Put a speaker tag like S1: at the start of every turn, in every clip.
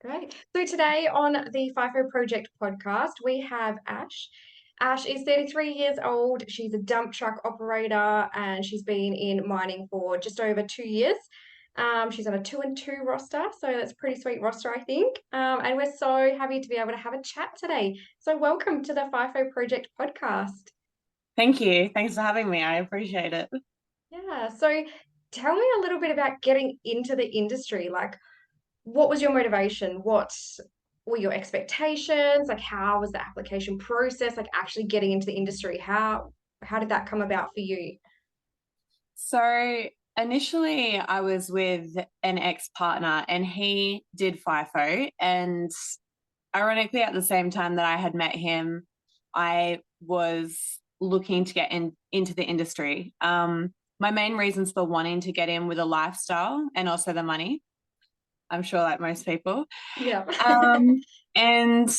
S1: Great. So today on the FIFO Project podcast, we have Ash. Ash is 33 years old. She's a dump truck operator and she's been in mining for just over 2 years. She's on a 2-and-2 roster, so that's a pretty sweet roster, I think. And we're so happy to be able to have a chat today. So welcome to the FIFO Project podcast.
S2: Thank you. Thanks for having me. I appreciate it.
S1: Yeah. So tell me a little bit about getting into the industry. Like, what was your motivation? What were your expectations? Like, how was the application process? Like, actually getting into the industry? How did that come about for you?
S2: So initially I was with an ex-partner and he did FIFO, and ironically at the same time that I had met him, I was looking to get into the industry. My main reasons for wanting to get in were the lifestyle and also the money. I'm sure like most people.
S1: Yeah.
S2: Um, and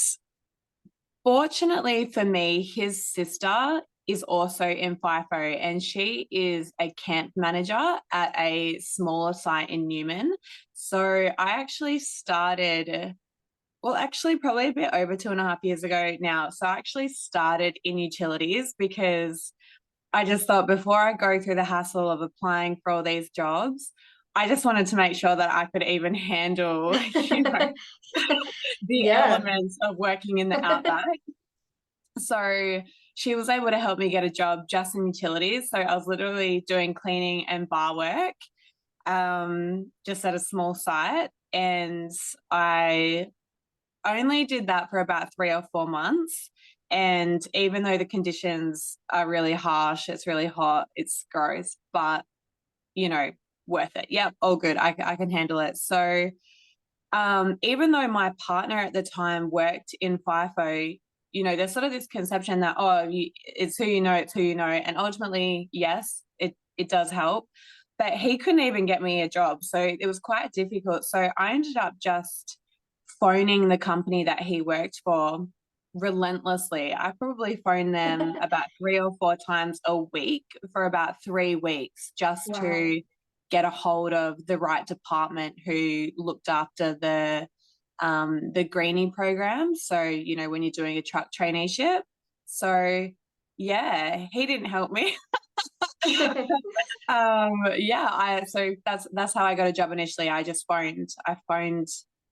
S2: Fortunately for me, his sister is also in FIFO and she is a camp manager at a smaller site in Newman. So I actually started, well, actually probably a bit over 2.5 years ago now. So I actually started in utilities because I just thought before I go through the hassle of applying for all these jobs, I just wanted to make sure that I could even handle, the
S1: Yeah.
S2: elements of working in the outback. So she was able to help me get a job just in utilities. So I was literally doing cleaning and bar work, just at a small site. And I only did that for about 3 or 4 months. And even though the conditions are really harsh, it's really hot, it's gross, but you know, worth it. Yep, all good. I can handle it. So even though my partner at the time worked in FIFO, there's sort of this conception that, it's who you know, it's who you know. And ultimately, yes, it does help. But he couldn't even get me a job. So it was quite difficult. So I ended up just phoning the company that he worked for relentlessly. I probably phoned them about 3 or 4 times a week for about 3 weeks just
S1: Wow.
S2: to get a hold of the right department who looked after the greenie program. So, when you're doing a truck traineeship. So yeah, he didn't help me. Yeah, so that's how I got a job initially. I phoned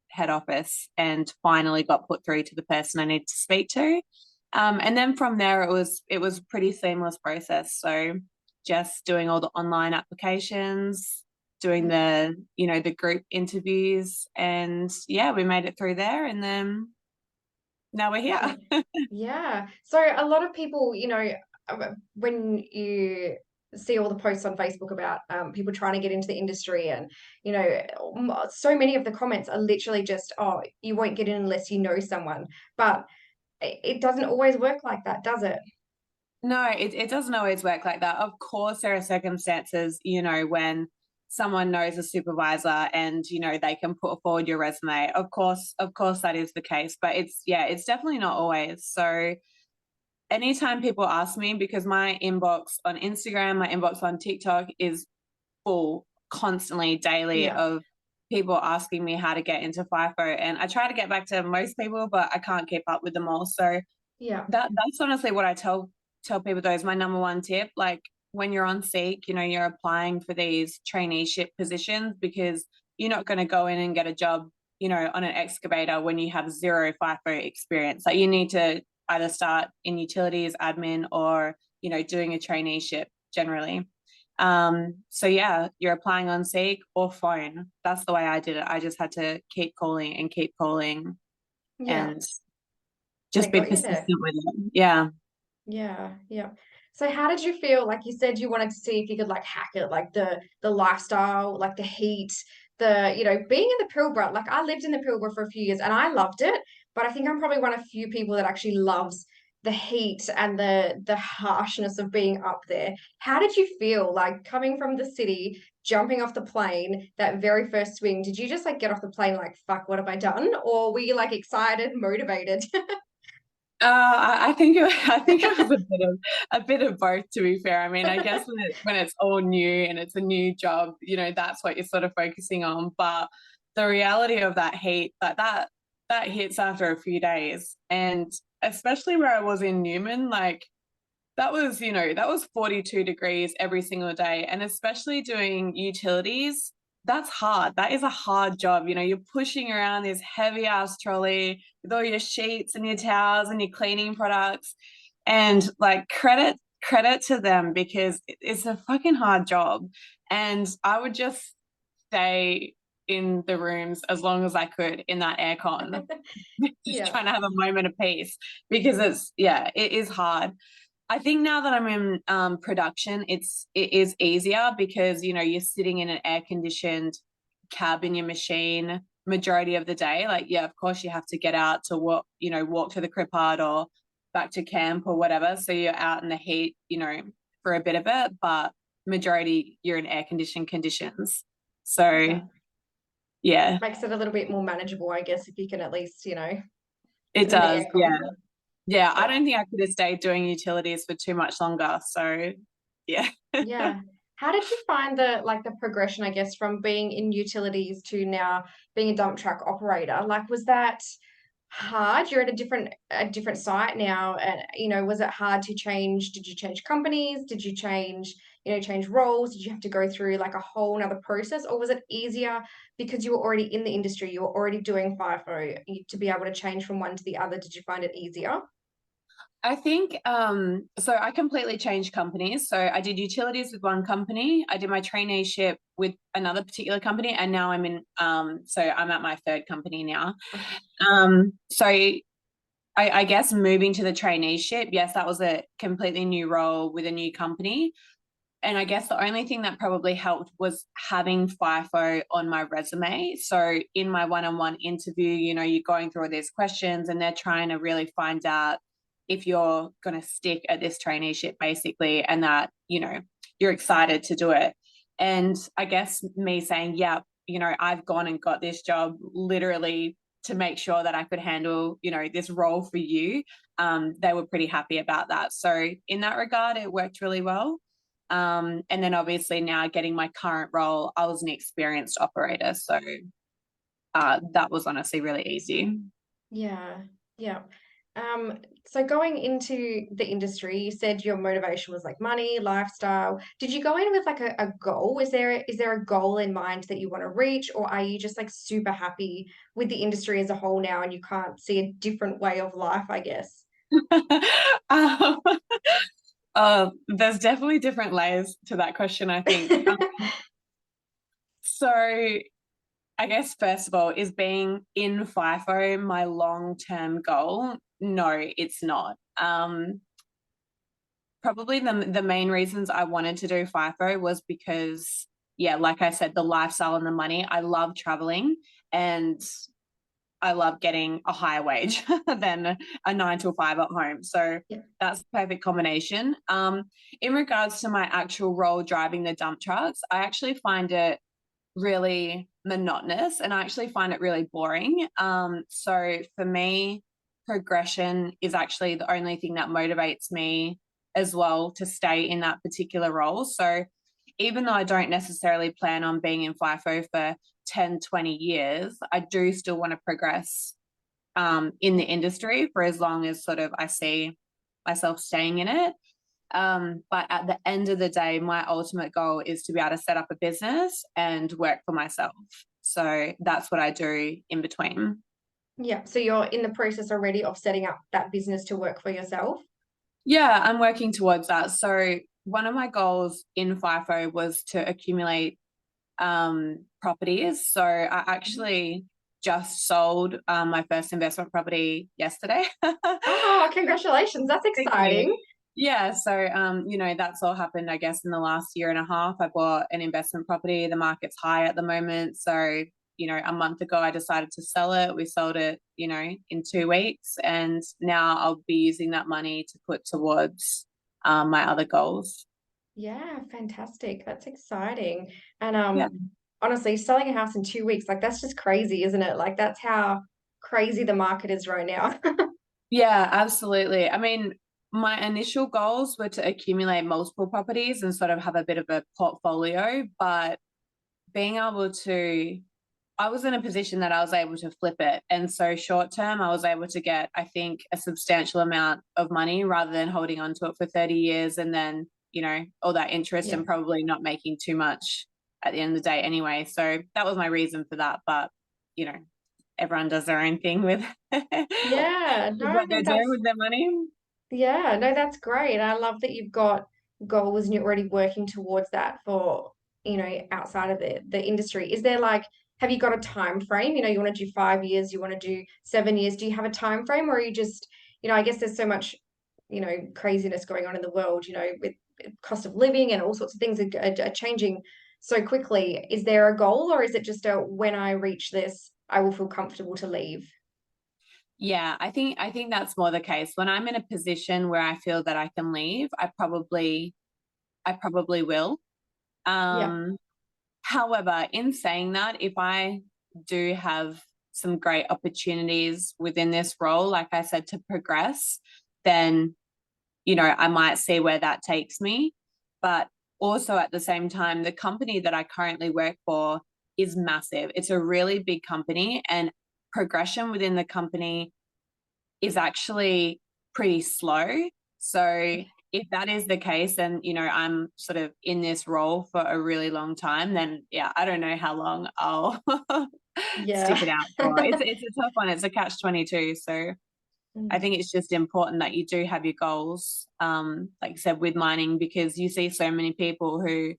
S2: head office and finally got put through to the person I needed to speak to. And then from there it was a pretty seamless process. So just doing all the online applications, doing the group interviews, and yeah, we made it through there, and then now we're
S1: Yeah.
S2: here.
S1: Yeah. So a lot of people, when you see all the posts on Facebook about people trying to get into the industry, and so many of the comments are literally just, "Oh, you won't get in unless you know someone." But it doesn't always work like that, does it?
S2: No, it doesn't always work like that. Of course, there are circumstances, when someone knows a supervisor and, they can put forward your resume. Of course that is the case, but it's definitely not always. So anytime people ask me, because my inbox on Instagram, my inbox on TikTok is full constantly, daily,
S1: Yeah.
S2: of people asking me how to get into FIFO. And I try to get back to most people, but I can't keep up with them all. So
S1: Yeah.
S2: that's honestly what I tell people, though, is my number one tip. Like when you're on Seek, you're applying for these traineeship positions because you're not going to go in and get a job, on an excavator when you have zero FIFO experience. Like you need to either start in utilities, admin, or, doing a traineeship generally. So yeah, you're applying on Seek or phone. That's the way I did it. I just had to keep calling and keep calling
S1: Yeah.
S2: and
S1: And
S2: just
S1: it
S2: be
S1: got you there.
S2: persistent with it. Yeah.
S1: Yeah, yeah. So how did you feel? Like you said you wanted to see if you could like hack it, like the lifestyle, like the heat, being in the Pilbara. Like I lived in the Pilbara for a few years and I loved it, but I think I'm probably one of few people that actually loves the heat and the harshness of being up there. How did you feel like coming from the city, jumping off the plane, that very first swing? Did you just like get off the plane like, fuck, what have I done? Or were you like excited, motivated?
S2: I think it was a bit of both, to be fair. I mean, I guess when it's all new and it's a new job, that's what you're sort of focusing on. But the reality of that heat, like that hits after a few days. And especially where I was in Newman, like that was, that was 42 degrees every single day. And especially doing utilities, that's hard. That is a hard job. You're pushing around this heavy ass trolley with all your sheets and your towels and your cleaning products. And like credit to them, because it's a fucking hard job. And I would just stay in the rooms as long as I could in that aircon, just
S1: Yeah.
S2: trying to have a moment of peace, because it is hard. I think now that I'm in production, it is easier, because you're sitting in an air conditioned cab in your machine majority of the day. Like, yeah, of course you have to get out to walk to the crib or back to camp or whatever. So you're out in the heat, for a bit of it, but majority you're in air conditioned conditions. So
S1: Okay.
S2: yeah,
S1: Makes it a little bit more manageable, I guess, if you can at least,
S2: it
S1: sit in the
S2: does.
S1: aircon.
S2: Yeah. Yeah. I
S1: Yeah.
S2: don't think I could have stayed doing utilities for too much longer. So yeah.
S1: Yeah. How did you find the progression, I guess, from being in utilities to now being a dump truck operator? Like, was that hard? You're at a different site now, and was it hard to change? Did you change companies? Did you change roles? Did you have to go through like a whole nother process, or was it easier because you were already in the industry, you were already doing FIFO, to be able to change from one to the other? Did you find it easier?
S2: I think so I completely changed companies. So I did utilities with one company, I did my traineeship with another particular company, and now so I'm at my third company now.
S1: Okay.
S2: So I guess moving to the traineeship, yes, that was a completely new role with a new company. And I guess the only thing that probably helped was having FIFO on my resume. So in my one-on-one interview, you're going through all these questions, and they're trying to really find out if you're going to stick at this traineeship, basically, and that, you're excited to do it. And I guess me saying, yeah, I've gone and got this job literally to make sure that I could handle, this role for you. They were pretty happy about that. So in that regard, it worked really well. And then obviously now getting my current role, I was an experienced operator. So that was honestly really easy.
S1: Yeah, yeah. So going into the industry, you said your motivation was like money, lifestyle. Did you go in with like a goal? Is there a goal in mind that you want to reach, or are you just like super happy with the industry as a whole now and you can't see a different way of life, I guess?
S2: um, there's definitely different layers to that question, I think. So I guess first of all, is being in FIFO my long-term goal? No, it's not. Probably the main reasons I wanted to do FIFO was because, yeah, like I said, the lifestyle and the money. I love traveling, and I love getting a higher wage than a 9 to 5 at home. So
S1: Yeah.
S2: that's the perfect combination. In regards to my actual role driving the dump trucks, I actually find it really monotonous, and I actually find it really boring. So for me, progression is actually the only thing that motivates me as well to stay in that particular role. So even though I don't necessarily plan on being in FIFO for 10, 20 years, I do still want to progress in the industry for as long as sort of I see myself staying in it. But at the end of the day, my ultimate goal is to be able to set up a business and work for myself. So that's what I do in between.
S1: Yeah. So you're in the process already of setting up that business to work for yourself?
S2: Yeah, I'm working towards that. So one of my goals in FIFO was to accumulate properties. So I actually just sold my first investment property yesterday.
S1: Oh, congratulations. That's
S2: Thank you.
S1: exciting.
S2: Yeah, so that's all happened, I guess, in the last year and a half. I bought an investment property. The market's high at the moment. So, a month ago I decided to sell it. We sold it, in 2 weeks. And now I'll be using that money to put towards my other goals.
S1: Yeah, fantastic. That's exciting. And
S2: Yeah.
S1: honestly, selling a house in 2 weeks, like that's just crazy, isn't it? Like that's how crazy the market is right now.
S2: Yeah, absolutely. I mean, my initial goals were to accumulate multiple properties and sort of have a bit of a portfolio, but being able to I was in a position that I was able to flip it. And so short term, I was able to get, I think, a substantial amount of money rather than holding on to it for 30 years and then, all that interest
S1: Yeah.
S2: and probably not making too much at the end of the day anyway. So that was my reason for that. But, everyone does their own thing with
S1: Yeah. No, I
S2: what they're
S1: think
S2: doing
S1: that's
S2: with their money.
S1: yeah, no, that's great. I love that you've got goals and you're already working towards that for, outside of the industry. Is there like, have you got a time frame? You want to do 5 years, you want to do 7 years. Do you have a time frame, or are you just, I guess there's so much, craziness going on in the world, with cost of living and all sorts of things are changing so quickly. Is there a goal, or is it just a when I reach this, I will feel comfortable to leave?
S2: Yeah, I think that's more the case. When I'm in a position where I feel that I can leave, I probably will.
S1: Yeah.
S2: Um, However, in saying that, if I do have some great opportunities within this role, like I said, to progress, then, I might see where that takes me. But also at the same time, the company that I currently work for is massive. It's a really big company, and progression within the company is actually pretty slow. So if that is the case, and I'm sort of in this role for a really long time, then yeah, I don't know how long I'll
S1: Yeah.
S2: stick it out for. It's a tough one. It's a catch-22. So I think it's just important that you do have your goals, like you said, with mining, because you see so many people who,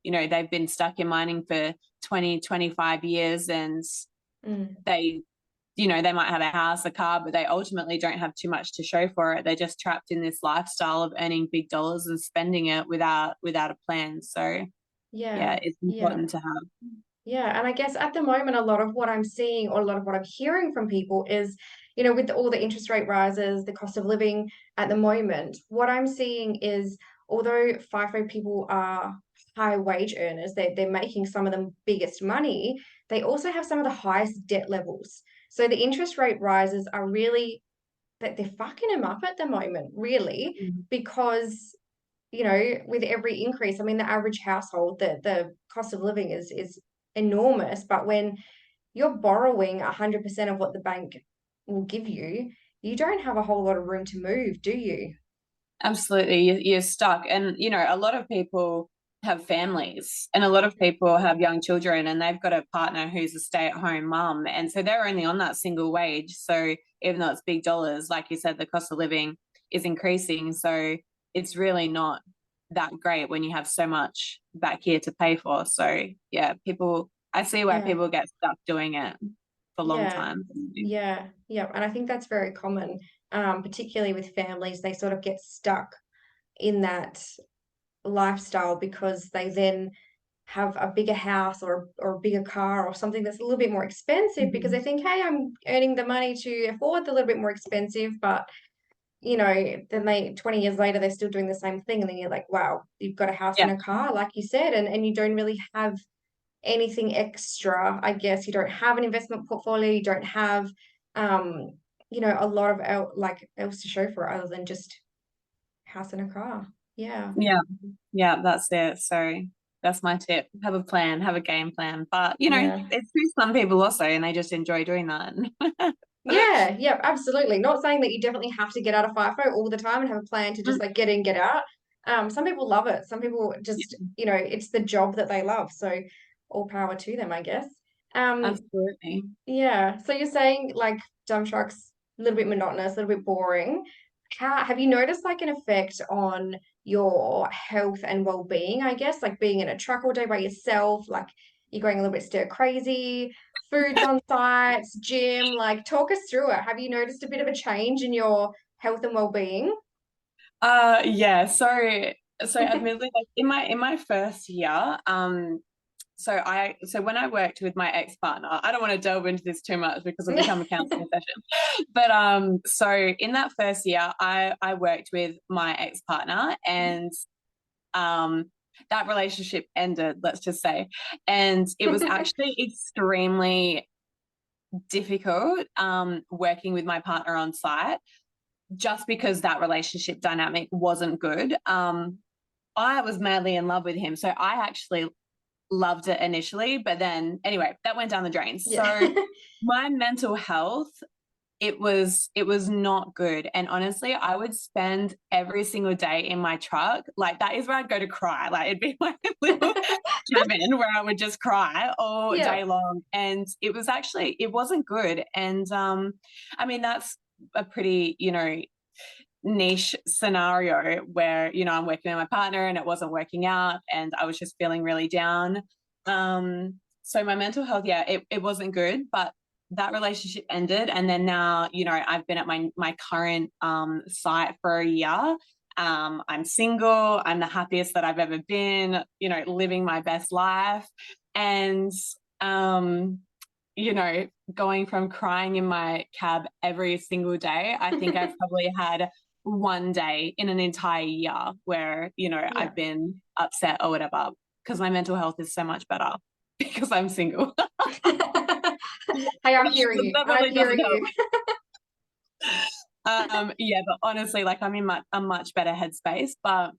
S2: they've been stuck in mining for 20, 25 years, and
S1: Mm.
S2: they they might have a house, a car, but they ultimately don't have too much to show for it. They're just trapped in this lifestyle of earning big dollars and spending it without a plan. So
S1: Yeah.
S2: yeah, it's
S1: Yeah.
S2: important to have.
S1: Yeah, and I guess at the moment, a lot of what I'm seeing or a lot of what I'm hearing from people is, with all the interest rate rises, the cost of living at the moment, what I'm seeing is although FIFO people are high wage earners, they're making some of the biggest money, they also have some of the highest debt levels. So the interest rate rises are really that they're fucking them up at the moment, really,
S2: Mhm.
S1: because with every increase, I mean, the average household, the cost of living is enormous. But when you're borrowing 100% of what the bank will give you, you don't have a whole lot of room to move, do you?
S2: Absolutely, you're stuck. And a lot of people have families, and a lot of people have young children, and they've got a partner who's a stay-at-home mum, and so they're only on that single wage. So even though it's big dollars, like you said, the cost of living is increasing. So it's really not that great when you have so much back here to pay for. So yeah, I see why
S1: Yeah,
S2: people get stuck doing it for a long
S1: yeah,
S2: time.
S1: yeah. And I think that's very common, particularly with families. They sort of get stuck in that lifestyle because they then have a bigger house or a bigger car or something that's a little bit more expensive because they
S2: Mhm.
S1: think, hey, I'm earning the money to afford the little bit more expensive, but then 20 years later they're still doing the same thing, and then you're like, wow, you've got a house
S2: Yeah,
S1: and a car, like you said, and you don't really have anything extra. I guess you don't have an investment portfolio, you don't have um, a lot of else to show for it other than just house and a car. Yeah.
S2: yeah. Yeah, that's it. So that's my tip. Have a plan, have a game plan. But
S1: Yeah.
S2: it suits some people also, and they just enjoy doing that.
S1: Yeah, yeah, absolutely. Not saying that you definitely have to get out of FIFO all the time and have a plan to just like get in, get out. Some people love it. Some people just, it's the job that they love. So all power to them, I guess. Um,
S2: Absolutely.
S1: yeah. So you're saying like dump trucks, a little bit monotonous, a little bit boring. How have you noticed like an effect on your health and well-being, I guess, like being in a truck all day by yourself, like you're going a little bit stir crazy, foods on site, gym, like talk us through it. Have you noticed a bit of a change in your health and well-being?
S2: Yeah. So admittedly, like in my first year, so when I worked with my ex-partner, I don't want to delve into this too much because it'll become a counseling session. But so in that first year, I worked with my ex-partner, and um that relationship ended, let's just say. And it was actually extremely difficult working with my partner on site, just because that relationship dynamic wasn't good. I was madly in love with him, so I actually loved it initially, but then anyway, that went down the drain.
S1: Yeah.
S2: So my mental health, it was not good. And honestly, I would spend every single day in my truck. Like that is where I'd go to cry. Like it'd be my little cabin where I would just cry all
S1: Yeah.
S2: day long. And it wasn't good. And I mean, that's a pretty, niche scenario where, I'm working with my partner and it wasn't working out and I was just feeling really down. So my mental health, yeah, it wasn't good, but that relationship ended. And then now, I've been at my current site for a year. I'm single. I'm the happiest that I've ever been, living my best life. And, going from crying in my cab every single day, I think I've probably had one day in an entire year where,
S1: Yeah.
S2: I've been upset or whatever, because my mental health is so much better because I'm single.
S1: Hey, I'm hearing you.
S2: That
S1: I'm
S2: really doesn't
S1: hearing
S2: help.
S1: you.
S2: Yeah, but honestly, like I'm in a much better headspace, but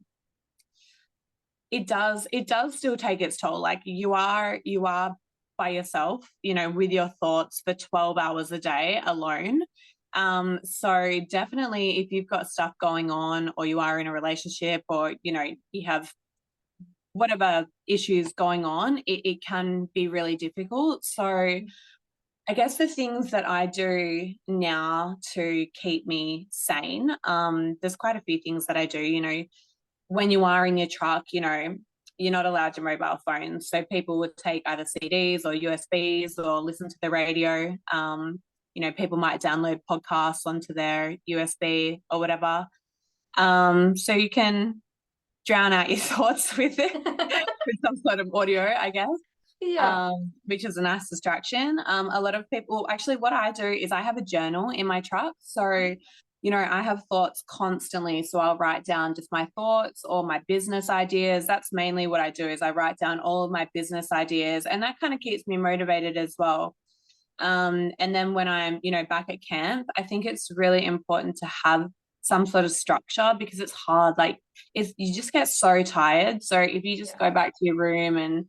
S2: it does still take its toll. Like you are by yourself, with your thoughts for 12 hours a day alone. So definitely if you've got stuff going on or you are in a relationship or, you have whatever issues going on, it can be really difficult. So I guess the things that I do now to keep me sane, there's quite a few things that I do. When you are in your truck, you're not allowed your mobile phones. So people would take either CDs or USBs or listen to the radio. People might download podcasts onto their USB or whatever. So you can drown out your thoughts with it, with some sort of audio, I guess.
S1: Yeah.
S2: Which is a nice distraction. A lot of people, actually, what I do is I have a journal in my truck. So, I have thoughts constantly. So I'll write down just my thoughts or my business ideas. That's mainly what I do is I write down all of my business ideas, and that kind of keeps me motivated as well. And then when I'm, back at camp, I think it's really important to have some sort of structure because it's hard. Like you just get so tired. So if you just go back to your room and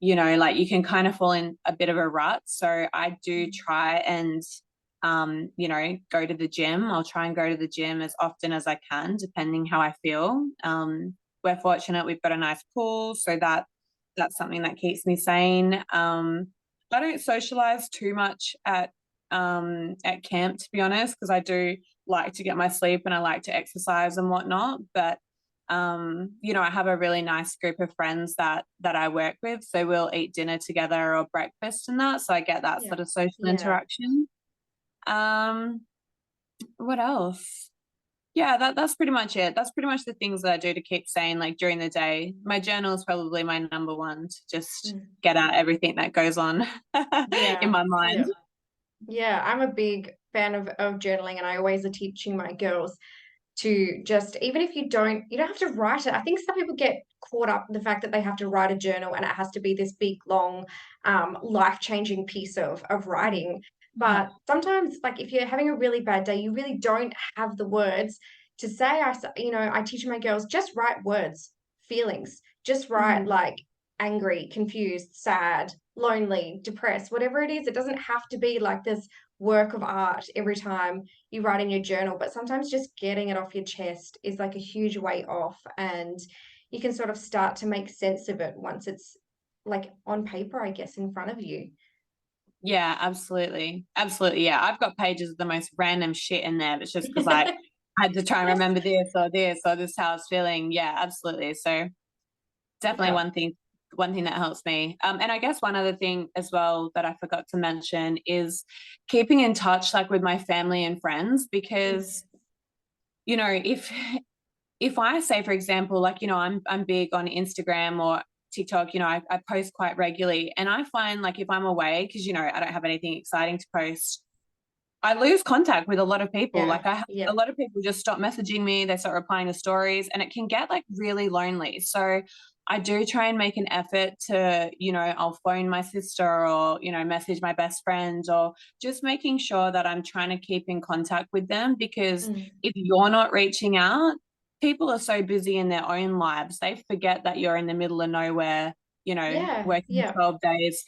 S2: like you can kind of fall in a bit of a rut. So I do try and, go to the gym. I'll try and go to the gym as often as I can, depending how I feel. We're fortunate we've got a nice pool, so that's something that keeps me sane. I don't socialize too much at camp, to be honest, because I do like to get my sleep and I like to exercise and whatnot. But I have a really nice group of friends that I work with. So we'll eat dinner together or breakfast and that. So I get that
S1: Yeah.
S2: sort of social
S1: Yeah.
S2: interaction. What else? Yeah, that's pretty much it. That's pretty much the things that I do to keep sane, like during the day. My journal is probably my number one to just get out everything that goes on in
S1: Yeah.
S2: my mind.
S1: Yeah. Yeah. I'm a big fan of journaling, and I always are teaching my girls to just, even if you don't have to write it. I think some people get caught up in the fact that they have to write a journal and it has to be this big, long, life-changing piece of writing. But sometimes, like if you're having a really bad day, you really don't have the words to say. I teach my girls, just write words, feelings, just write
S2: Mhm.
S1: like angry, confused, sad, lonely, depressed, whatever it is. It doesn't have to be like this work of art every time you write in your journal, but sometimes just getting it off your chest is like a huge weight off, and you can sort of start to make sense of it once it's like on paper, I guess, in front of you.
S2: Yeah, absolutely. Absolutely. Yeah. I've got pages of the most random shit in there. It's just because I had to try and remember this or this is how I was feeling. Yeah, absolutely. So definitely
S1: Yeah.
S2: one thing that helps me. And I guess one other thing as well that I forgot to mention is keeping in touch like with my family and friends because, if I say, for example, like, I'm big on Instagram or TikTok, I post quite regularly. And I find like if I'm away, because, I don't have anything exciting to post, I lose contact with a lot of people.
S1: Yeah.
S2: Like a
S1: Yeah.
S2: lot of people just stop messaging me, they start replying to stories, and it can get like really lonely. So I do try and make an effort to, I'll phone my sister or, message my best friend or just making sure that I'm trying to keep in contact with them because if you're not reaching out, people are so busy in their own lives, they forget that you're in the middle of nowhere,
S1: Yeah,
S2: working
S1: yeah.
S2: 12 hours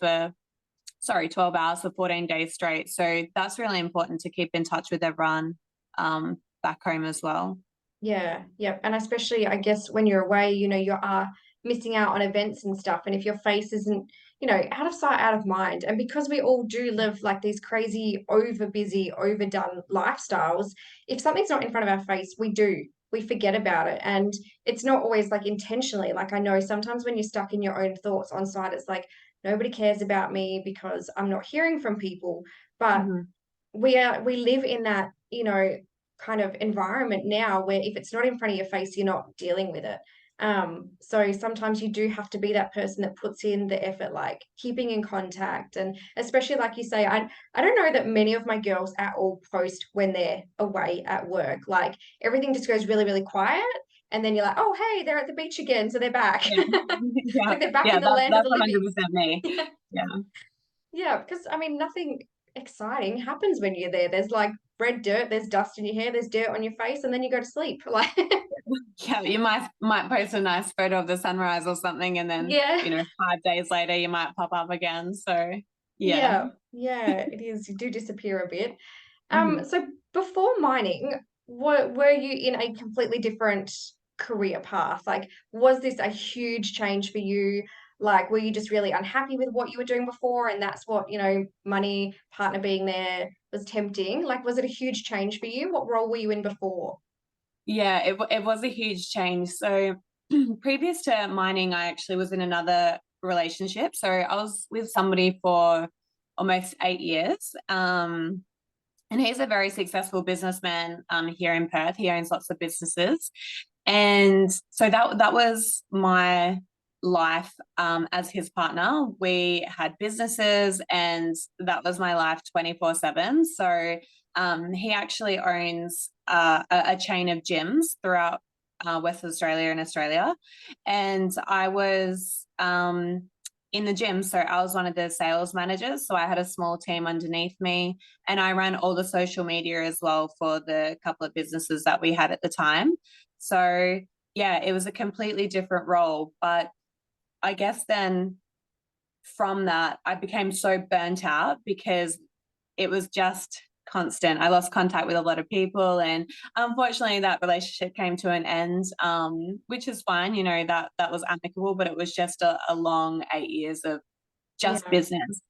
S2: for 14 days straight. So that's really important to keep in touch with everyone back home as well.
S1: Yeah, yeah. And especially, I guess, when you're away, you are missing out on events and stuff. And if your face isn't, out of sight, out of mind. And because we all do live like these crazy, over busy, overdone lifestyles, if something's not in front of our face, we forget about it. And it's not always like intentionally. Like I know sometimes when you're stuck in your own thoughts on site, it's like nobody cares about me because I'm not hearing from people. But
S2: Mhm.
S1: we live in that kind of environment now where if it's not in front of your face you're not dealing with it. So sometimes you do have to be that person that puts in the effort, like keeping in contact. And especially like you say, I don't know that many of my girls at all post when they're away at work. Like everything just goes really really quiet, and then you're like, oh hey, they're at the beach again, so they're back.
S2: Yeah.
S1: It's
S2: Yeah.
S1: like they're back
S2: Yeah.
S1: in the land of
S2: That's
S1: the living.
S2: 100% me. Yeah.
S1: Yeah, because I mean, nothing exciting happens when you're there. There's like red dirt, there's dust in your hair, there's dirt on your face, and then you go to sleep. Like,
S2: Yeah. You might post a nice photo of the sunrise or something, and then,
S1: yeah,
S2: 5 days later you might pop up again. So yeah.
S1: yeah, yeah, it is. You do disappear a bit.
S2: Mhm.
S1: So before mining, were you in a completely different career path? Like, was this a huge change for you? Like, were you just really unhappy with what you were doing before, and that's what, money, partner being there was tempting? Like, was it a huge change for you? What role were you in before?
S2: Yeah, it was a huge change. So previous to mining, I actually was in another relationship. So I was with somebody for almost 8 years. And he's a very successful businessman here in Perth. He owns lots of businesses. And so that was my life as his partner. We had businesses, and that was my life 24/7. So he actually owns a chain of gyms throughout West Australia and Australia. And I was in the gym. So I was one of the sales managers. So I had a small team underneath me, and I ran all the social media as well for the couple of businesses that we had at the time. So yeah, it was a completely different role. But I guess then from that, I became so burnt out because it was just constant. I lost contact with a lot of people, and unfortunately, that relationship came to an end, which is fine. That was amicable, but it was just a long 8 years of just
S1: Yeah,
S2: business.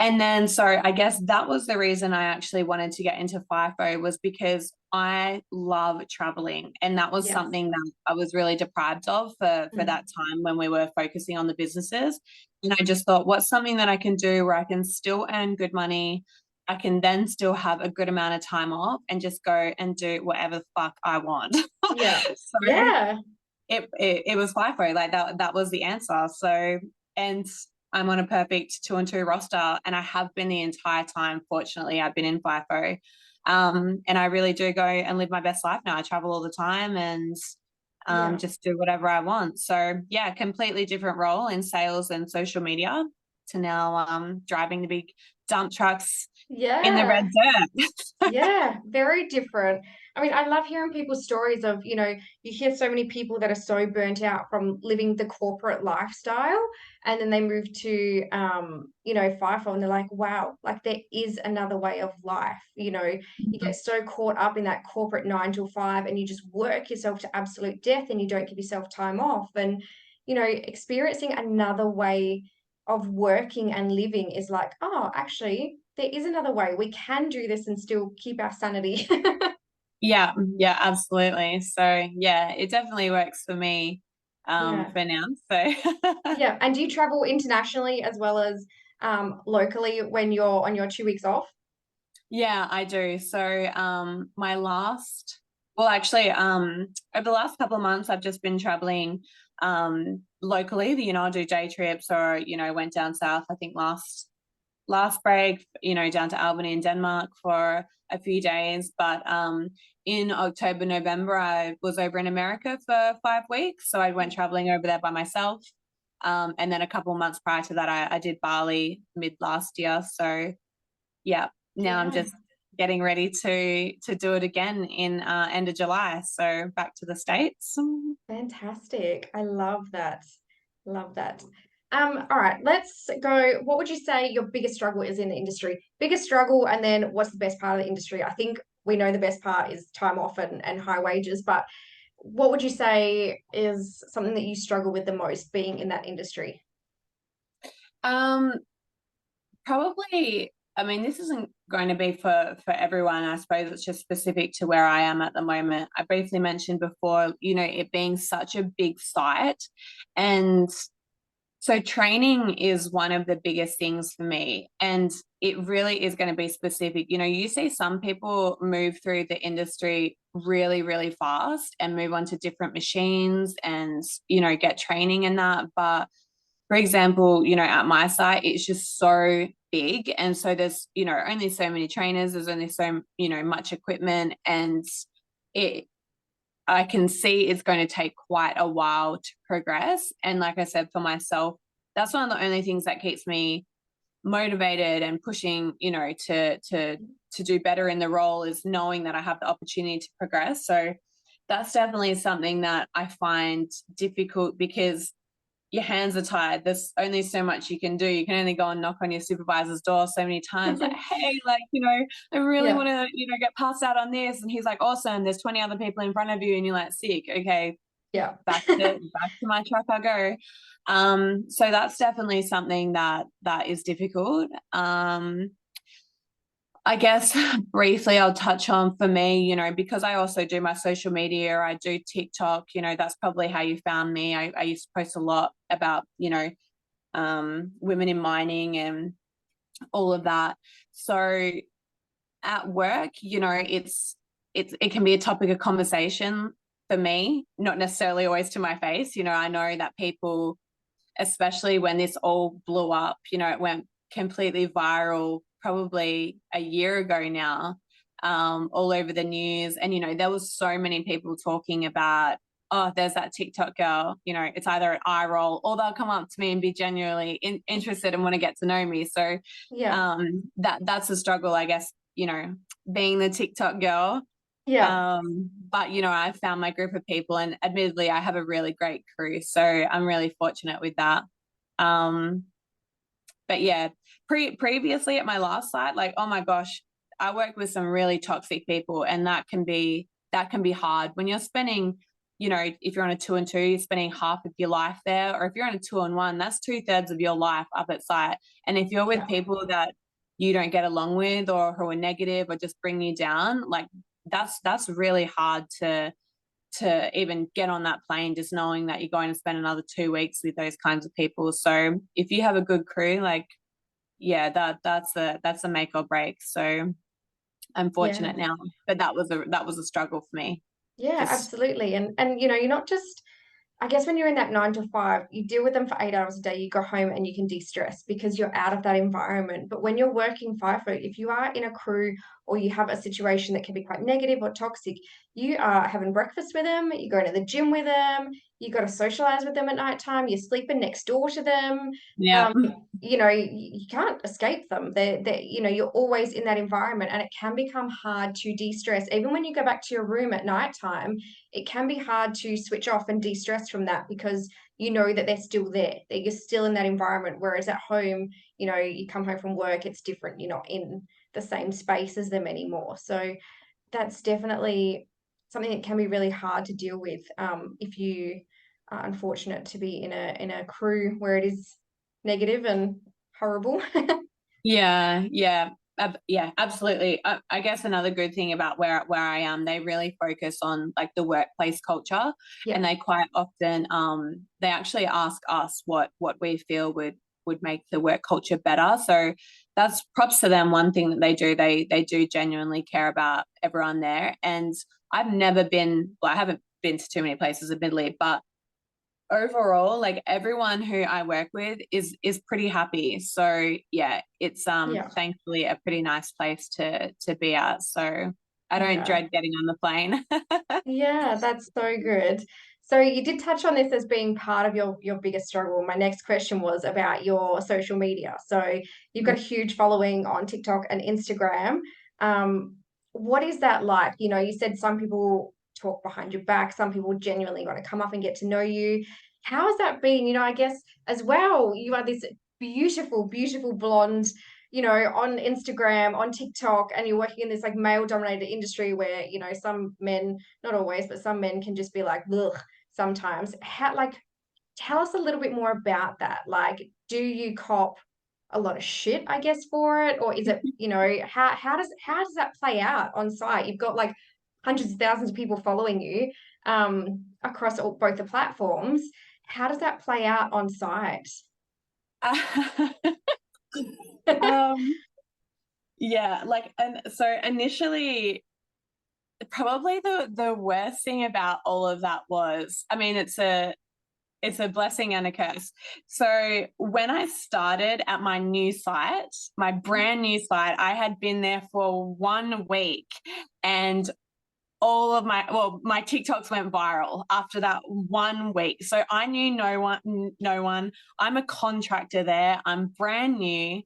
S2: And then, so I guess that was the reason I actually wanted to get into FIFO, was because I love traveling. And that was
S1: yes.
S2: something that I was really deprived of for
S1: Mm.
S2: that time when we were focusing on the businesses. And I just thought, what's something that I can do where I can still earn good money? I can then still have a good amount of time off and just go and do whatever the fuck I want.
S1: Yeah.
S2: So
S1: Yeah.
S2: it was FIFO, like that was the answer. So, and I'm on a perfect 2-on-2 roster, and I have been the entire time. Fortunately, I've been in FIFO, and I really do go and live my best life now. I travel all the time, and
S1: Yeah.
S2: just do whatever I want. So yeah, completely different role in sales and social media to now driving the big dump trucks in the red
S1: Yeah.
S2: dirt.
S1: Yeah, very different. I mean, I love hearing people's stories of, you hear so many people that are so burnt out from living the corporate lifestyle, and then they move to, FIFO, and they're like, wow, like there is another way of life. You get so caught up in that corporate 9 to 5, and you just work yourself to absolute death, and you don't give yourself time off. And, experiencing another way of working and living is like, oh, actually, there is another way. We can do this and still keep our sanity.
S2: Yeah, yeah, absolutely. So yeah, it definitely works for me
S1: Yeah.
S2: for now. So
S1: Yeah. And do you travel internationally as well as locally when you're on your 2 weeks off?
S2: yeah, I do. So my last well actually over the last couple of months I've just been traveling locally. I'll do day trips, or went down south I think last break, down to Albany in Denmark for a few days. But in October, November, I was over in America for 5 weeks. So I went traveling over there by myself. And then a couple of months prior to that, I did Bali mid last year. So yeah, now I'm
S1: Yeah.
S2: just getting ready to do it again in end of July. So back to the States.
S1: Fantastic. I love that. Love that. All right, let's go. What would you say your biggest struggle is in the industry? Biggest struggle, and then what's the best part of the industry? I think we know the best part is time off and high wages, but what would you say is something that you struggle with the most being in that industry?
S2: Um, Probably, I mean, this isn't going to be for everyone. I suppose it's just specific to where I am at the moment. I briefly mentioned before, it being such a big site, and so training is one of the biggest things for me, and it really is going to be specific. You see some people move through the industry really, really fast and move on to different machines and, get training in that. But for example, at my site, it's just so big. And so there's, only so many trainers, there's only so, much equipment. And it, I can see it's going to take quite a while to progress. And like I said, for myself, that's one of the only things that keeps me motivated and pushing, to do better in the role is knowing that I have the opportunity to progress. So that's definitely something that I find difficult because your hands are tied. There's only so much you can do. You can only go and knock on your supervisor's door so many times, like, hey, like, I really
S1: Yeah,
S2: want to, get passed out on this. And he's like, awesome, there's 20 other people in front of you, and you're like, sick. Okay,
S1: yeah,
S2: back to my truck I go. So that's definitely something that is difficult. I guess briefly I'll touch on for me, because I also do my social media, I do TikTok, that's probably how you found me. I used to post a lot about, women in mining and all of that. So at work, it can be a topic of conversation for me, not necessarily always to my face. I know that people, especially when this all blew up, it went completely viral probably a year ago now, all over the news. And, there was so many people talking about, oh, there's that TikTok girl, it's either an eye roll or they'll come up to me and be genuinely interested and want to get to know me. So
S1: yeah,
S2: that's a struggle, I guess, being the TikTok girl.
S1: yeah,
S2: But I found my group of people, and admittedly I have a really great crew, so I'm really fortunate with that. Um, but yeah, previously at my last site, like, oh my gosh, I worked with some really toxic people, and that can be hard when you're spending, if you're on a 2 and 2, you're spending half of your life there, or if you're on a 2 and 1, that's 2/3 of your life up at site. And if you're with
S1: yeah,
S2: people that you don't get along with, or who are negative or just bring you down, like that's really hard to even get on that plane, just knowing that you're going to spend another 2 weeks with those kinds of people. So if you have a good crew, like, yeah, that's a make or break. So I'm
S1: yeah.
S2: fortunate now, but that was a struggle for me.
S1: Yeah,
S2: Just
S1: absolutely. And you're not just, I guess when you're in that 9 to 5, you deal with them for 8 hours a day, you go home and you can de-stress because you're out of that environment. But when you're working FIFO, if you are in a crew or you have a situation that can be quite negative or toxic, you are having breakfast with them, you're going to the gym with them, you got to socialize with them at nighttime, you're sleeping next door to them.
S2: yeah,
S1: Um, you can't escape them. You're always in that environment, and it can become hard to de-stress. Even when you go back to your room at nighttime, it can be hard to switch off and de-stress from that because you know that they're still there, that you're still in that environment. Whereas at home, you come home from work, it's different. You're not in the same space as them anymore. So that's definitely something that can be really hard to deal with if you are unfortunate to be in a crew where it is negative and horrible.
S2: yeah, absolutely. I guess another good thing about where I am, they really focus on like the workplace culture,
S1: Yeah,
S2: and they quite often they actually ask us what we feel would make the work culture better. So that's props to them. One thing that they do genuinely care about everyone there. And I've never been, well, I haven't been to too many places admittedly, but overall, like, everyone who I work with is pretty happy. So yeah, it's
S1: yeah,
S2: thankfully a pretty nice place to be at. So I don't
S1: yeah.
S2: dread getting on the plane.
S1: Yeah, that's so good. So you did touch on this as being part of your biggest struggle. My next question was about your social media. So you've got a huge following on TikTok and Instagram. What is that like? You said some people talk behind your back, some people genuinely want to come up and get to know you. How has that been? You know, I guess as well, you are this beautiful, beautiful blonde, you know, on Instagram, on TikTok, and you're working in this like male dominated industry where, you know, some men, not always, but some men can just be like, ugh, sometimes. How, like, tell us a little bit more about that. Like, do you cop a lot of shit, I guess, for it? Or is it, you know, how does that play out on site? You've got like hundreds of thousands of people following you across both the platforms. How does that play out on site?
S2: um, yeah, like, and so initially, probably the worst thing about all of that was, I mean, it's a blessing and a curse. So when I started at my new site, my brand new site, I had been there for 1 week, and all of my TikToks went viral after that 1 week. So I knew no one. I'm a contractor there. I'm brand new,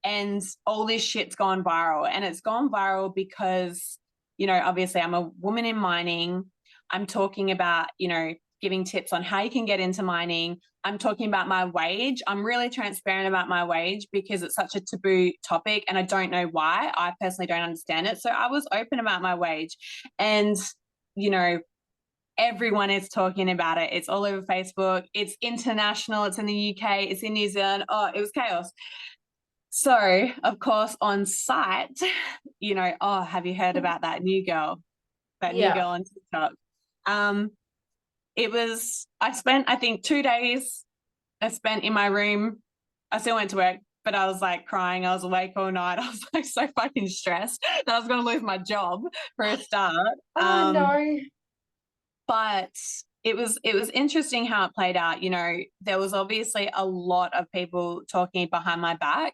S2: and all this shit's gone viral. And it's gone viral because, obviously I'm a woman in mining. I'm talking about, giving tips on how you can get into mining. I'm talking about my wage. I'm really transparent about my wage because it's such a taboo topic and I don't know why. I personally don't understand it. So I was open about my wage, and, you know, everyone is talking about it. It's all over Facebook. It's international. It's in the UK. It's in New Zealand. Oh, it was chaos. So, of course, on site, oh, have you heard about that new girl? That new
S1: Yeah.
S2: girl on TikTok. Um, I spent, I think, 2 days I spent in my room. I still went to work, but I was like crying. I was awake all night. I was like so fucking stressed that I was going to lose my job for a start.
S1: Oh no.
S2: But it was interesting how it played out. There was obviously a lot of people talking behind my back,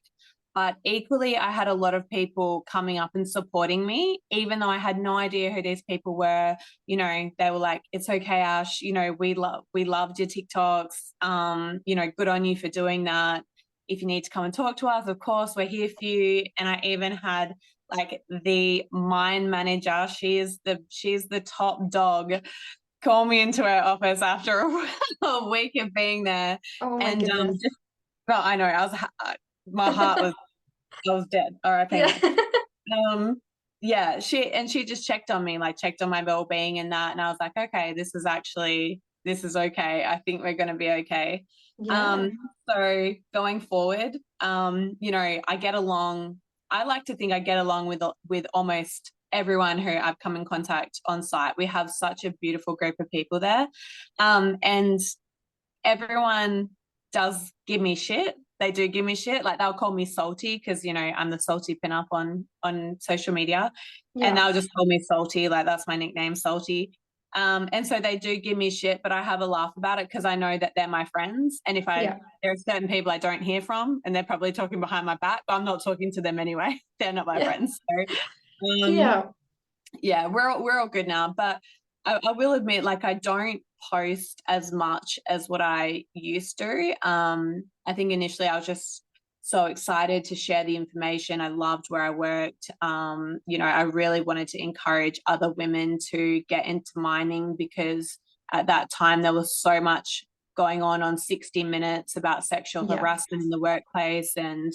S2: but equally I had a lot of people coming up and supporting me, even though I had no idea who these people were. They were like, it's okay, Ash, we loved your TikToks. Good on you for doing that. If you need to come and talk to us, of course, we're here for you. And I even had like the mine manager, she's the top dog, call me into her office after a week of being there.
S1: Oh my
S2: And
S1: goodness.
S2: well, I know, my heart was, I was dead. R.I.P.
S1: Yeah.
S2: mate. Yeah, she just checked on me, like checked on my well-being and that, and I was like, okay, this is okay. I think we're going to be okay.
S1: Yeah.
S2: Um, so going forward, I get along. I like to think I get along with almost everyone who I've come in contact on site. We have such a beautiful group of people there, and everyone does give me shit. They do give me shit. Like they'll call me salty because I'm the Salty Pinup on social media, and
S1: Yeah.
S2: they'll just call me salty. Like that's my nickname, salty. And so they do give me shit, but I have a laugh about it because I know that they're my friends. And
S1: Yeah.
S2: there are certain people I don't hear from, and they're probably talking behind my back, but I'm not talking to them anyway. They're not my
S1: Yeah.
S2: friends. So,
S1: Yeah.
S2: yeah, we're all good now. But I will admit, like, I don't post as much as what I used to. I think initially I was just so excited to share the information. I loved where I worked. I really wanted to encourage other women to get into mining because at that time there was so much going on 60 Minutes about sexual
S1: Yeah.
S2: harassment in the workplace and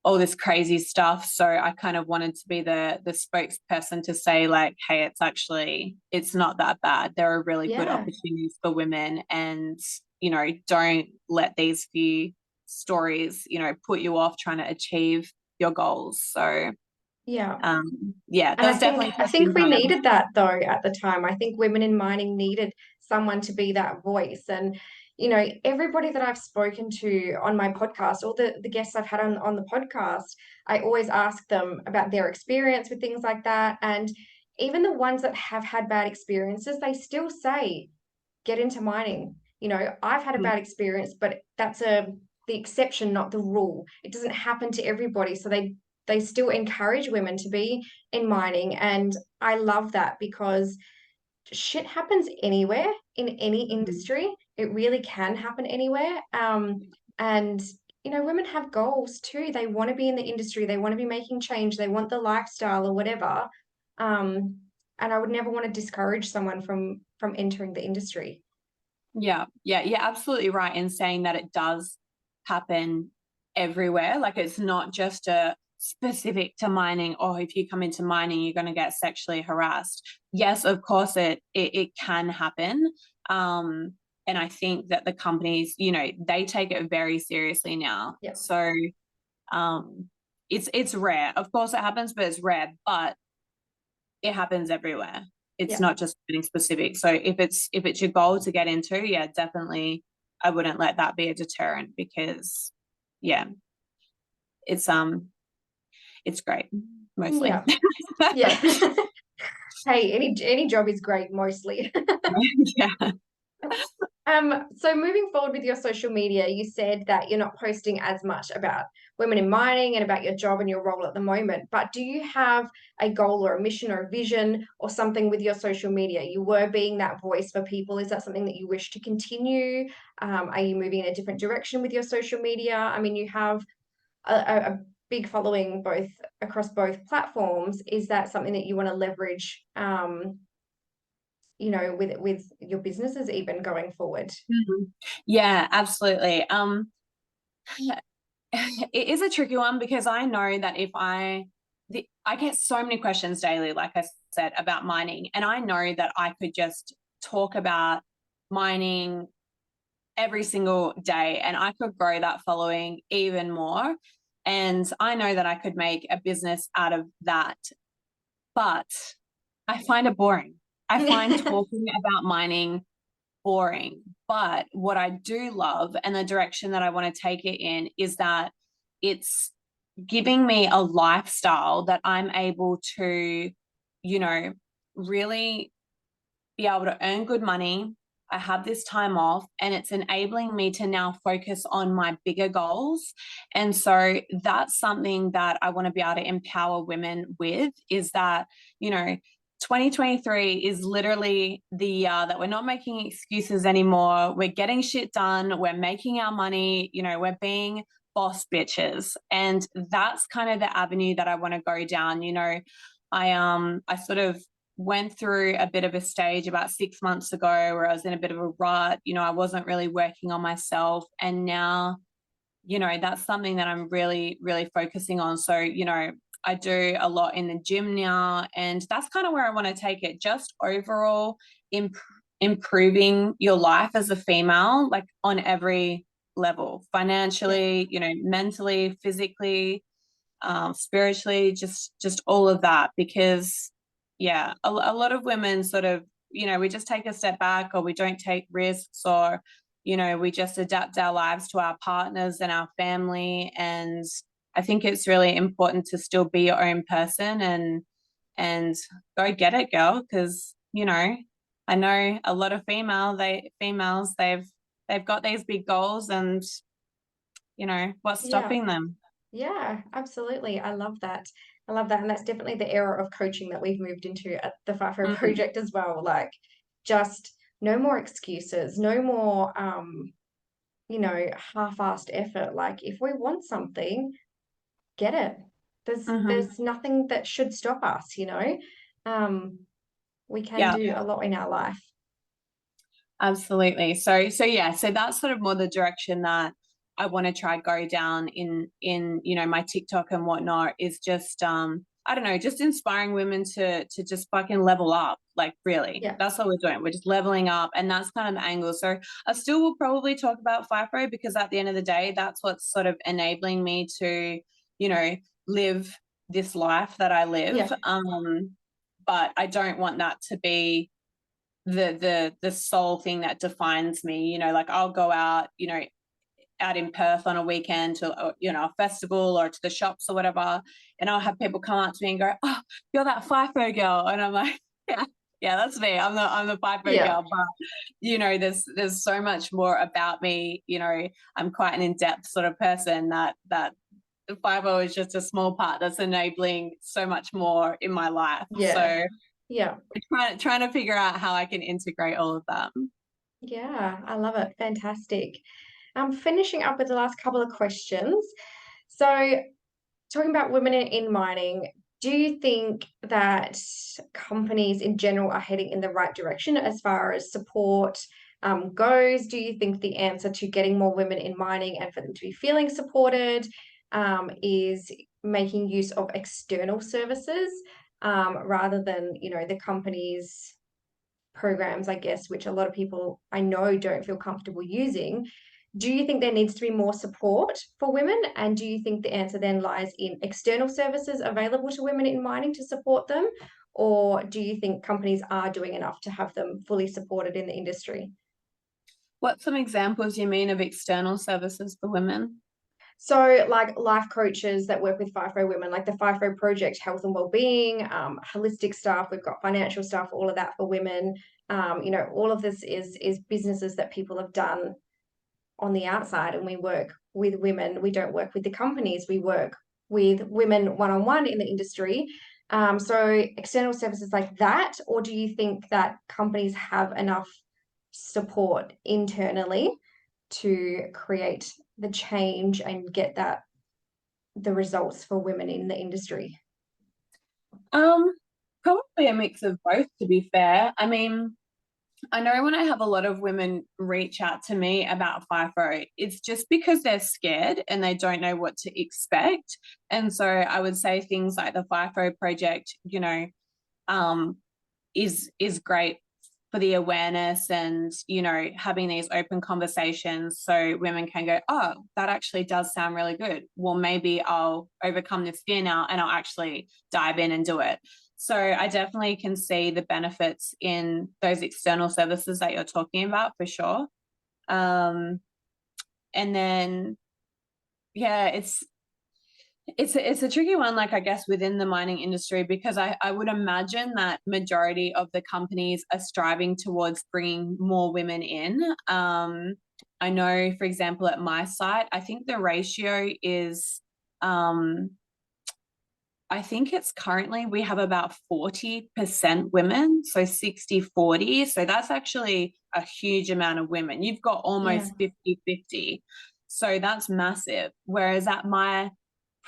S2: all this crazy stuff. So I kind of wanted to be the spokesperson to say like, hey, it's not that bad. There are really good
S1: Yeah.
S2: opportunities for women, and don't let these few stories put you off trying to achieve your goals. So
S1: Yeah.
S2: yeah,
S1: And
S2: there was definitely
S1: I think
S2: testing
S1: we
S2: times.
S1: needed that though at the time. I think women in mining needed someone to be that voice. And, you know, everybody that I've spoken to on my podcast, all the guests I've had on the podcast, I always ask them about their experience with things like that. And even the ones that have had bad experiences, they still say, get into mining. You know, I've had a bad experience, but that's the exception, not the rule. It doesn't happen to everybody. So they still encourage women to be in mining. And I love that because shit happens anywhere in any industry. It really can happen anywhere. And you know, women have goals too. They want to be in the industry. They want to be making change. They want the lifestyle or whatever. And I would never want to discourage someone from entering the industry.
S2: Yeah, yeah, you're absolutely right in saying that it does happen everywhere. Like it's not just a specific to mining, or if you come into mining, you're going to get sexually harassed. Yes, of course it can happen. Um, and I think that the companies, they take it very seriously now.
S1: Yeah.
S2: So um it's rare. Of course it happens, but it's rare. But it happens everywhere. It's
S1: Yeah.
S2: not just something specific. So if it's your goal to get into, yeah, definitely I wouldn't let that be a deterrent, because yeah, it's it's great mostly.
S1: Yeah. Yeah. Hey, any job is great mostly.
S2: Yeah.
S1: So moving forward with your social media, you said that you're not posting as much about women in mining and about your job and your role at the moment, but do you have a goal or a mission or a vision or something with your social media? You were being that voice for people. Is that something that you wish to continue? Are you moving in a different direction with your social media? I mean, you have a big following both across both platforms. Is that something that you want to leverage, with your businesses even going forward?
S2: Mhm. Yeah, absolutely. It is a tricky one, because I know that I get so many questions daily, like I said, about mining, and I know that I could just talk about mining every single day and I could grow that following even more. And I know that I could make a business out of that, but I find it boring. I find talking about mining boring. But what I do love, and the direction that I want to take it in, is that it's giving me a lifestyle that I'm able to, you know, really be able to earn good money. I have this time off, and it's enabling me to now focus on my bigger goals. And so that's something that I want to be able to empower women with, is that, 2023 is literally the year that we're not making excuses anymore. We're getting shit done. We're making our money. We're being boss bitches. And that's kind of the avenue that I want to go down. I sort of went through a bit of a stage about 6 months ago where I was in a bit of a rut. I wasn't really working on myself. And now, that's something that I'm really, really focusing on. So, I do a lot in the gym now, and that's kind of where I want to take it. Just overall improving your life as a female, like on every level,
S1: Yeah.
S2: financially, mentally, physically, spiritually, just all of that. Because yeah, a lot of women sort of, we just take a step back, or we don't take risks, or we just adapt our lives to our partners and our family. And I think it's really important to still be your own person, and go get it, girl. Because I know a lot of females, they've got these big goals, and what's
S1: Yeah.
S2: stopping them?
S1: Yeah, absolutely. I love that. I love that. And that's definitely the era of coaching that we've moved into at the FIFO
S2: Mm,
S1: project as well. Like just no more excuses, no more half-assed effort. Like if we want something, get it.
S2: mhm.
S1: There's nothing that should stop us. Um, we can
S2: Yeah.
S1: do a lot in our life.
S2: Absolutely. So yeah, so that's sort of more the direction that I want to try go down in my TikTok and whatnot, is just I don't know, just inspiring women to just fucking level up. Like really.
S1: Yeah.
S2: That's what we're doing. We're just leveling up, and that's kind of the angle. So I still will probably talk about FIFO, because at the end of the day, that's what's sort of enabling me to, live this life that I live.
S1: Yeah.
S2: But I don't want that to be the sole thing that defines me. Like I'll go out, out in Perth on a weekend to a festival or to the shops or whatever, and I'll have people come up to me and go, "Oh, you're that FIFO girl," and I'm like, "Yeah, yeah, that's me. I'm the FIFO
S1: Yeah.
S2: girl." But there's so much more about me. I'm quite an in-depth sort of person, that the FIFO is just a small part that's enabling so much more in my life.
S1: Yeah.
S2: So
S1: Yeah.
S2: trying to figure out how I can integrate all of that.
S1: Yeah. I love it. Fantastic. Finishing up with the last couple of questions. So, talking about women in mining, do you think that companies in general are heading in the right direction as far as support, goes? Do you think the answer to getting more women in mining and for them to be feeling supported is making use of external services rather than, the company's programs, I guess, which a lot of people I know don't feel comfortable using? Do you think there needs to be more support for women? And do you think the answer then lies in external services available to women in mining to support them? Or do you think companies are doing enough to have them fully supported in the industry?
S2: What some examples you mean of external services for women?
S1: So, like life coaches that work with FIFO women, like the FIFO project, health and well-being, holistic stuff. We've got financial stuff, all of that for women. All of this is businesses that people have done on the outside, and we work with women. We don't work with the companies. We work with women one-on-one in the industry. So external services like that, or do you think that companies have enough support internally to create the change and get the results for women in the industry?
S2: Um, Probably a mix of both, to be fair. I mean, I know when I have a lot of women reach out to me about FIFO, it's just because they're scared and they don't know what to expect. And so I would say things like the FIFO project, um, is great for the awareness and, having these open conversations so women can go, oh, that actually does sound really good. Well, maybe I'll overcome this fear now and I'll actually dive in and do it. So I definitely can see the benefits in those external services that you're talking about for sure. And then, yeah, it's a tricky one, like I guess within the mining industry, because I would imagine that majority of the companies are striving towards bringing more women in. I know, for example, at my site, I think the ratio is, I think it's currently we have about 40% women, so 60-40. So that's actually a huge amount of women. You've got
S1: Yeah.
S2: almost 50-50. So that's massive. Whereas at my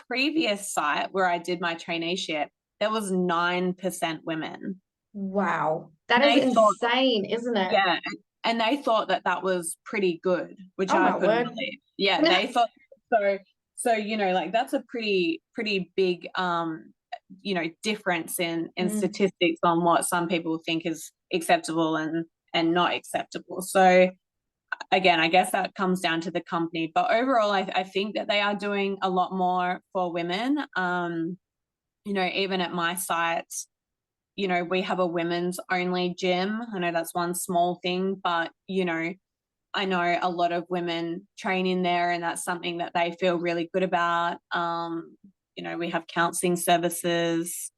S2: previous site where I did my traineeship, there was 9% women.
S1: Wow. That is
S2: They thought,
S1: insane, isn't it?
S2: yeah, and they thought that that was pretty good, which
S1: Oh
S2: I
S1: my
S2: couldn't
S1: word.
S2: believe. Yeah, they thought so. So like that's a pretty big difference in
S1: Mm,
S2: statistics on what some people think is acceptable and not acceptable. So again, I guess that comes down to the company. But overall, I think that they are doing a lot more for women. Even at my site, we have a women's only gym. I know that's one small thing, but, I know a lot of women train in there and that's something that they feel really good about. We have counseling services.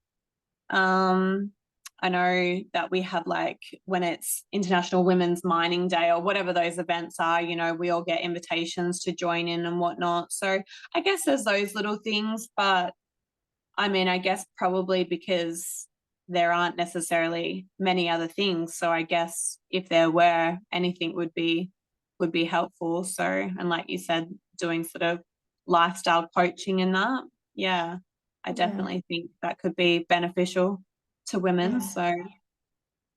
S2: I know that we have like when it's International Women's Mining Day or whatever those events are, we all get invitations to join in and whatnot. So I guess there's those little things, but I mean, I guess probably because there aren't necessarily many other things. So I guess if there were, anything would be helpful. So, and like you said, doing sort of lifestyle coaching and that, yeah, I
S1: yeah.
S2: definitely think that could be beneficial to women.
S1: Yeah.
S2: So,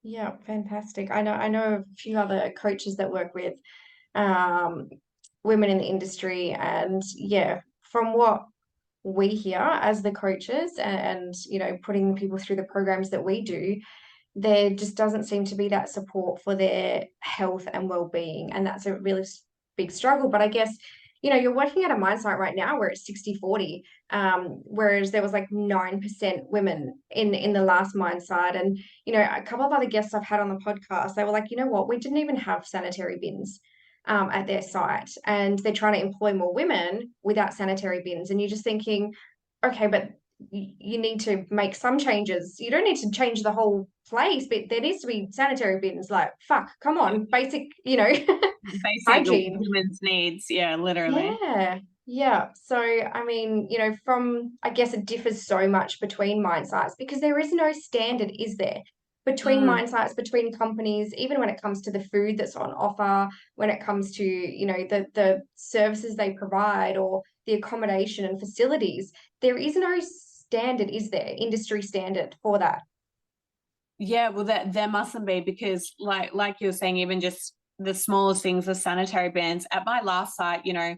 S1: Yeah, fantastic. I know a few other coaches that work with um, women in the industry, and yeah, from what we hear as the coaches and putting people through the programs that we do, there just doesn't seem to be that support for their health and well-being, and that's a really big struggle. But I guess you're working at a mine site right now where it's 60-40, whereas there was like 9% women in the last mine site. And a couple of other guests I've had on the podcast, they were like, you know what, we didn't even have sanitary bins at their site, and they're trying to employ more women without sanitary bins. And you're just thinking, okay, but you need to make some changes. You don't need to change the whole place, but there needs to be sanitary bins. Like, fuck, come on, basic,
S2: basic
S1: hygiene.
S2: women's needs, yeah, literally.
S1: Yeah, yeah. So, I mean, I guess it differs so much between mine sites because there is no standard, is there? Between
S2: Mm.
S1: mine sites, between companies, even when it comes to the food that's on offer, when it comes to, the services they provide or the accommodation and facilities, there is no standard, is there? Industry standard for that.
S2: Yeah, well, there mustn't be because, like you were saying, even just the smallest things, the sanitary bins. At my last site, you know,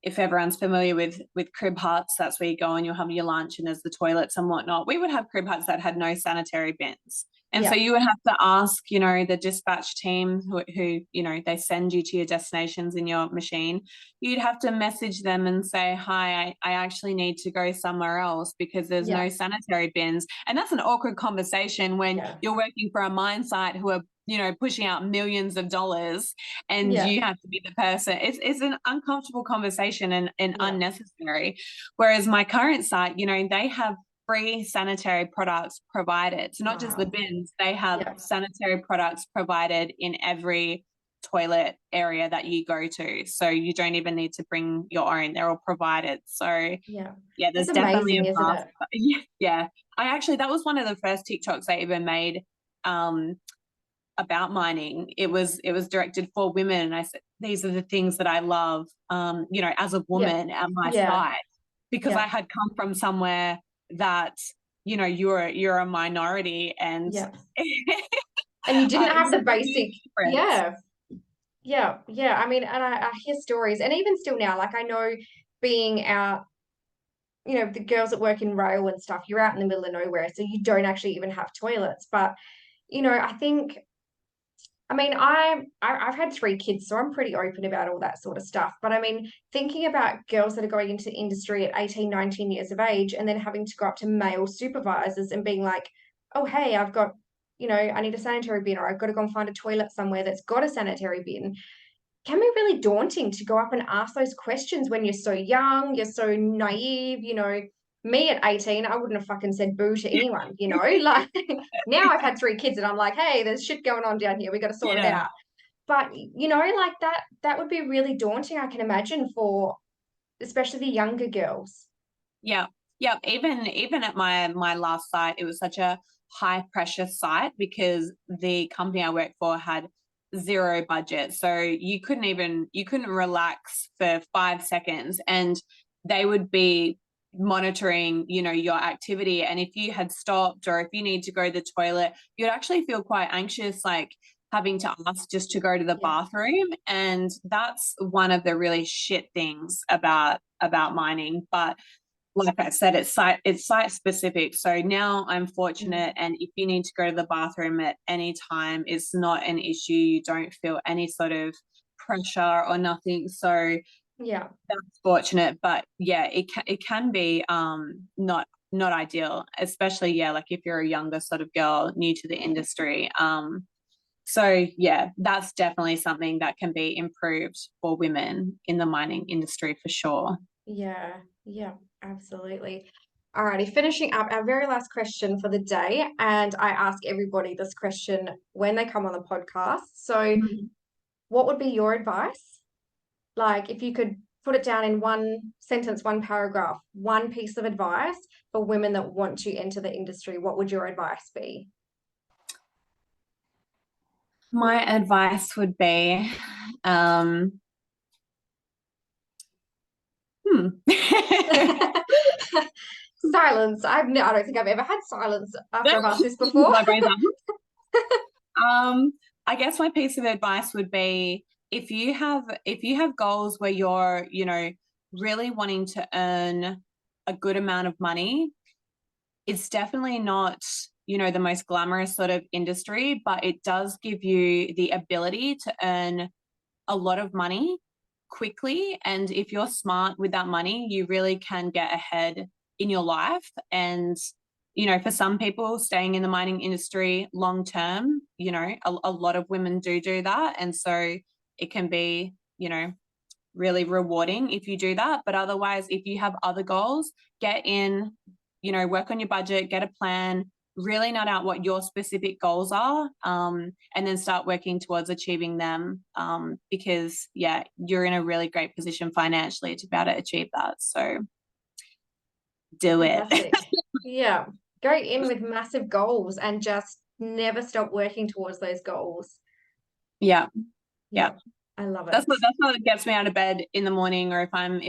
S2: if everyone's familiar with crib huts, that's where you go and you'll have your lunch and there's the toilets and whatnot. We would have crib huts that had no sanitary bins. And so you would have to ask, you know, the dispatch team who, you know, they send you to your destinations in your machine. You'd have to message them and say, hi, I actually need to go somewhere else because there's no sanitary bins. And that's an awkward conversation when you're working for a mine site who are, you know, pushing out millions of dollars and you have to be the person. It's an uncomfortable conversation and unnecessary. Whereas my current site, you know, they have free sanitary products provided. So not just the bins, they have sanitary products provided in every toilet area that you go to. So you don't even need to bring your own. They're all provided. So there's
S1: that's
S2: definitely
S1: amazing,
S2: a
S1: isn't
S2: path.
S1: it?
S2: Yeah. I actually, that was one of the first TikToks I even made about mining. It was directed for women. And I said, these are the things that I love, you know, as a woman at my site, because I had come from somewhere that, you know, you're a minority and
S1: and you didn't have the basic I mean, and I hear stories, and even still now, like I know being out, you know, the girls that work in rail and stuff, you're out in the middle of nowhere, so you don't actually even have toilets. But you know, I think, I mean, I've had 3 kids, so I'm pretty open about all that sort of stuff. But I mean, thinking about girls that are going into the industry at 18, 19 years of age and then having to go up to male supervisors and being like, oh, hey, I've got, you know, I need a sanitary bin, or I've got to go and find a toilet somewhere that's got a sanitary bin, can be really daunting to go up and ask those questions when you're so young, you're so naive, you know. Me at 18, I wouldn't have fucking said boo to anyone, you know. Like now I've had 3 kids and I'm like, hey, there's shit going on down here. We got to sort it out. But you know, like that would be really daunting, I can imagine, for especially the younger girls.
S2: Yeah. Even at my last site, it was such a high pressure site because the company I worked for had zero budget. So you couldn't relax for 5 seconds, and they would be monitoring, you know, your activity. And if you had stopped or if you need to go to the toilet, you'd actually feel quite anxious, like having to ask just to go to the bathroom. And that's one of the really shit things about mining. But like I said, it's site specific. So now I'm fortunate, and if you need to go to the bathroom at any time, it's not an issue. You don't feel any sort of pressure or nothing. So that's fortunate. But it can be not ideal, especially like if you're a younger sort of girl new to the industry. So that's definitely something that can be improved for women in the mining industry for sure.
S1: Yeah, absolutely. Alrighty, finishing up our very last question for the day, and I ask everybody this question when they come on the podcast. So, what would be your advice? Like, if you could put it down in one sentence, one paragraph, one piece of advice for women that want to enter the industry, what would your advice be?
S2: My advice would be,
S1: Silence. I don't think I've ever had silence after I've asked this before.
S2: I guess my piece of advice would be, if you have goals where you're, you know, really wanting to earn a good amount of money, it's definitely not, you know, the most glamorous sort of industry, but it does give you the ability to earn a lot of money quickly. And if you're smart with that money, you really can get ahead in your life. And, you know, for some people, staying in the mining industry long term, you know, a lot of women do that. And so it can be, you know, really rewarding if you do that. But otherwise, if you have other goals, get in, you know, work on your budget, get a plan, really note out what your specific goals are, and then start working towards achieving them, because you're in a really great position financially to be able to achieve that. So do it.
S1: Yeah, go in with massive goals and just never stop working towards those goals.
S2: Yeah.
S1: I love it.
S2: That's what gets me out of bed in the morning, or if I'm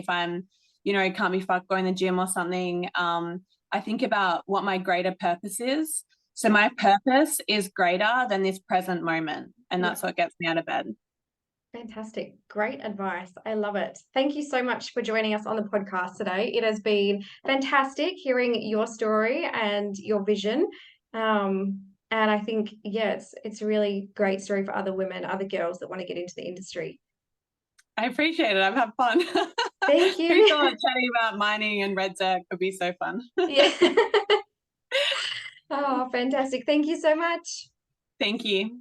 S2: you know, can't be fucked going to the gym or something. I think about what my greater purpose is. So my purpose is greater than this present moment, and that's what gets me out of bed.
S1: Fantastic. Great advice. I love it. Thank you so much for joining us on the podcast today. It has been fantastic hearing your story and your vision. And I think, yeah, it's a really great story for other women, other girls that want to get into the industry.
S2: I appreciate it. I've had fun.
S1: Thank
S2: Who
S1: you.
S2: thought chatting about mining and red dirt could be so fun?
S1: Yeah. Oh, fantastic. Thank you so much.
S2: Thank you.